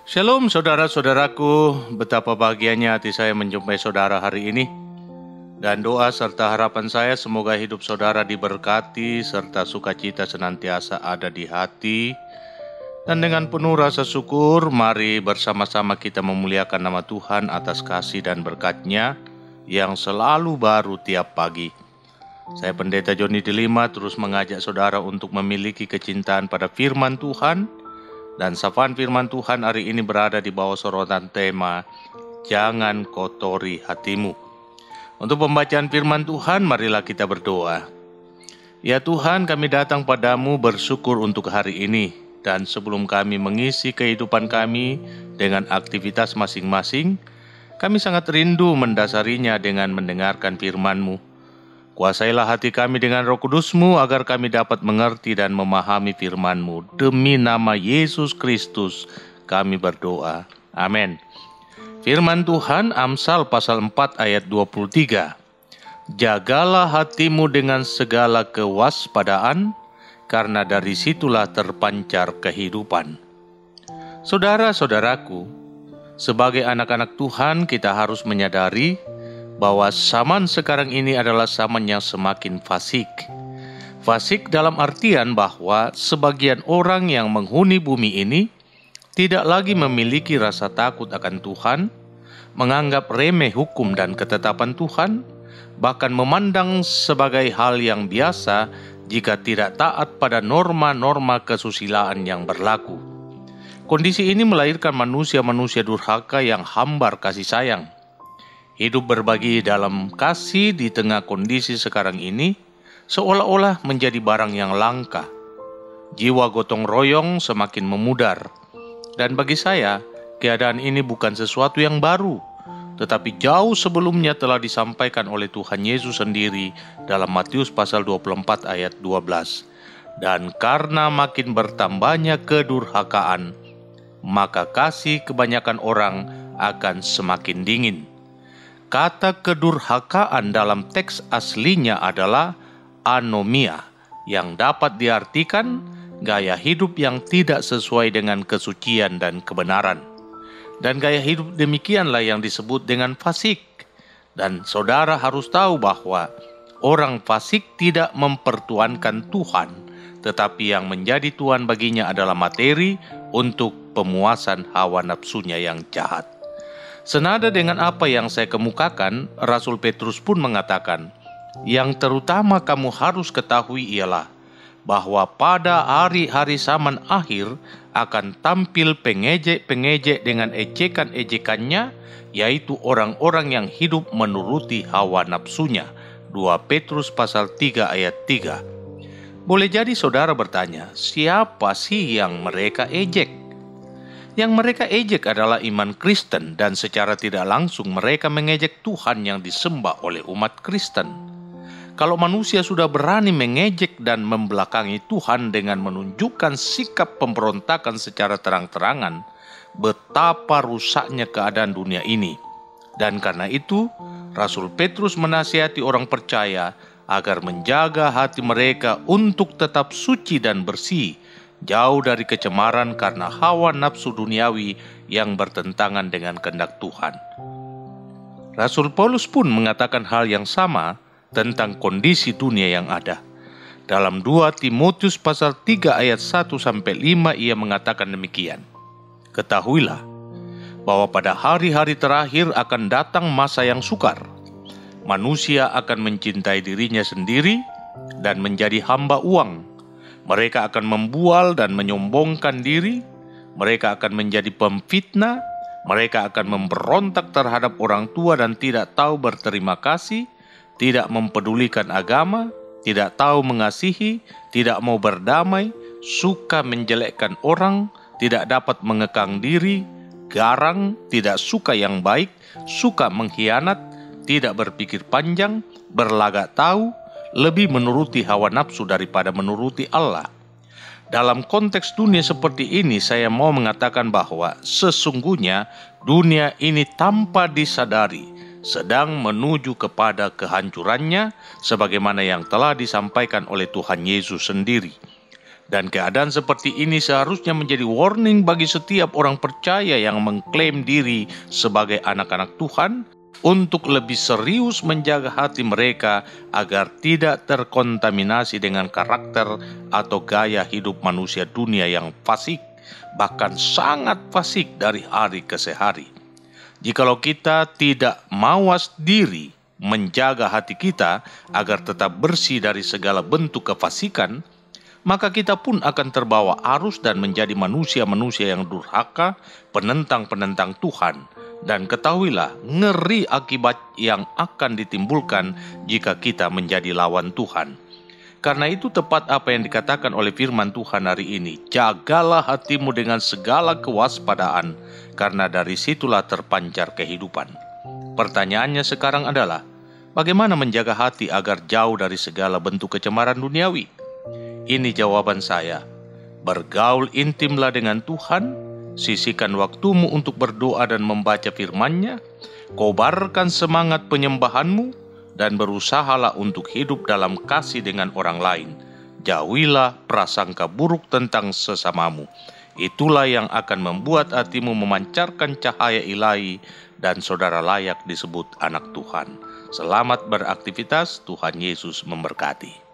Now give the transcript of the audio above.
Shalom saudara-saudaraku, betapa bahagianya hati saya menjumpai saudara hari ini. Dan doa serta harapan saya semoga hidup saudara diberkati serta sukacita senantiasa ada di hati. Dan dengan penuh rasa syukur, mari bersama-sama kita memuliakan nama Tuhan atas kasih dan berkat-Nya yang selalu baru tiap pagi. Saya Pendeta Joni Delima terus mengajak saudara untuk memiliki kecintaan pada firman Tuhan. Dan sapaan firman Tuhan hari ini berada di bawah sorotan tema, Jangan Kotori Hatimu. Untuk pembacaan firman Tuhan, marilah kita berdoa. Ya Tuhan, kami datang padamu bersyukur untuk hari ini. Dan sebelum kami mengisi kehidupan kami dengan aktivitas masing-masing, kami sangat rindu mendasarinya dengan mendengarkan firman-Mu. Kuasailah hati kami dengan Roh Kudus-Mu agar kami dapat mengerti dan memahami firman-Mu. Demi nama Yesus Kristus kami berdoa. Amin. Firman Tuhan Amsal pasal 4 ayat 23. Jagalah hatimu dengan segala kewaspadaan, karena dari situlah terpancar kehidupan. Saudara-saudaraku, sebagai anak-anak Tuhan kita harus menyadari bahwa zaman sekarang ini adalah zaman yang semakin fasik. Fasik dalam artian bahwa sebagian orang yang menghuni bumi ini tidak lagi memiliki rasa takut akan Tuhan, menganggap remeh hukum dan ketetapan Tuhan, bahkan memandang sebagai hal yang biasa jika tidak taat pada norma-norma kesusilaan yang berlaku. Kondisi ini melahirkan manusia-manusia durhaka yang hambar kasih sayang. Hidup berbagi dalam kasih di tengah kondisi sekarang ini seolah-olah menjadi barang yang langka. Jiwa gotong royong semakin memudar. Dan bagi saya, keadaan ini bukan sesuatu yang baru, tetapi jauh sebelumnya telah disampaikan oleh Tuhan Yesus sendiri dalam Matius pasal 24 ayat 12. Dan karena makin bertambahnya kedurhakaan, maka kasih kebanyakan orang akan semakin dingin. Kata kedurhakaan dalam teks aslinya adalah anomia, yang dapat diartikan gaya hidup yang tidak sesuai dengan kesucian dan kebenaran. Dan gaya hidup demikianlah yang disebut dengan fasik. Dan saudara harus tahu bahwa orang fasik tidak mempertuankan Tuhan, tetapi yang menjadi Tuhan baginya adalah materi untuk pemuasan hawa nafsunya yang jahat. Senada dengan apa yang saya kemukakan, Rasul Petrus pun mengatakan, yang terutama kamu harus ketahui ialah bahwa pada hari-hari zaman akhir akan tampil pengejek-pengejek dengan ejekan-ejekannya, yaitu orang-orang yang hidup menuruti hawa nafsunya. 2 Petrus pasal 3 ayat 3. Boleh jadi saudara bertanya, siapa sih yang mereka ejek? Yang mereka ejek adalah iman Kristen, dan secara tidak langsung mereka mengejek Tuhan yang disembah oleh umat Kristen. Kalau manusia sudah berani mengejek dan membelakangi Tuhan dengan menunjukkan sikap pemberontakan secara terang-terangan, betapa rusaknya keadaan dunia ini. Dan karena itu, Rasul Petrus menasihati orang percaya agar menjaga hati mereka untuk tetap suci dan bersih, jauh dari kecemaran karena hawa nafsu duniawi yang bertentangan dengan kehendak Tuhan. Rasul Paulus pun mengatakan hal yang sama tentang kondisi dunia yang ada. Dalam 2 Timotius pasal 3 ayat 1-5 ia mengatakan demikian. Ketahuilah bahwa pada hari-hari terakhir akan datang masa yang sukar. Manusia akan mencintai dirinya sendiri dan menjadi hamba uang. Mereka akan membual dan menyombongkan diri, mereka akan menjadi pemfitnah, mereka akan memberontak terhadap orang tua dan tidak tahu berterima kasih, tidak mempedulikan agama, tidak tahu mengasihi, tidak mau berdamai, suka menjelekkan orang, tidak dapat mengekang diri, garang, tidak suka yang baik, suka mengkhianat, tidak berpikir panjang, berlagak tahu, lebih menuruti hawa nafsu daripada menuruti Allah. Dalam konteks dunia seperti ini, saya mau mengatakan bahwa sesungguhnya dunia ini tanpa disadari sedang menuju kepada kehancurannya sebagaimana yang telah disampaikan oleh Tuhan Yesus sendiri. Dan keadaan seperti ini seharusnya menjadi warning bagi setiap orang percaya yang mengklaim diri sebagai anak-anak Tuhan untuk lebih serius menjaga hati mereka agar tidak terkontaminasi dengan karakter atau gaya hidup manusia dunia yang fasik, bahkan sangat fasik dari hari ke hari. Jikalau kita tidak mawas diri menjaga hati kita agar tetap bersih dari segala bentuk kefasikan, maka kita pun akan terbawa arus dan menjadi manusia-manusia yang durhaka, penentang-penentang Tuhan. Dan ketahuilah ngeri akibat yang akan ditimbulkan jika kita menjadi lawan Tuhan. Karena itu tepat apa yang dikatakan oleh firman Tuhan hari ini, jagalah hatimu dengan segala kewaspadaan, karena dari situlah terpancar kehidupan. Pertanyaannya sekarang adalah, bagaimana menjaga hati agar jauh dari segala bentuk kecemaran duniawi? Ini jawaban saya, bergaul intimlah dengan Tuhan, sisihkan waktumu untuk berdoa dan membaca firman-Nya, kobarkan semangat penyembahanmu, dan berusahalah untuk hidup dalam kasih dengan orang lain. Jauhilah prasangka buruk tentang sesamamu. Itulah yang akan membuat hatimu memancarkan cahaya ilahi dan saudara layak disebut anak Tuhan. Selamat beraktivitas, Tuhan Yesus memberkati.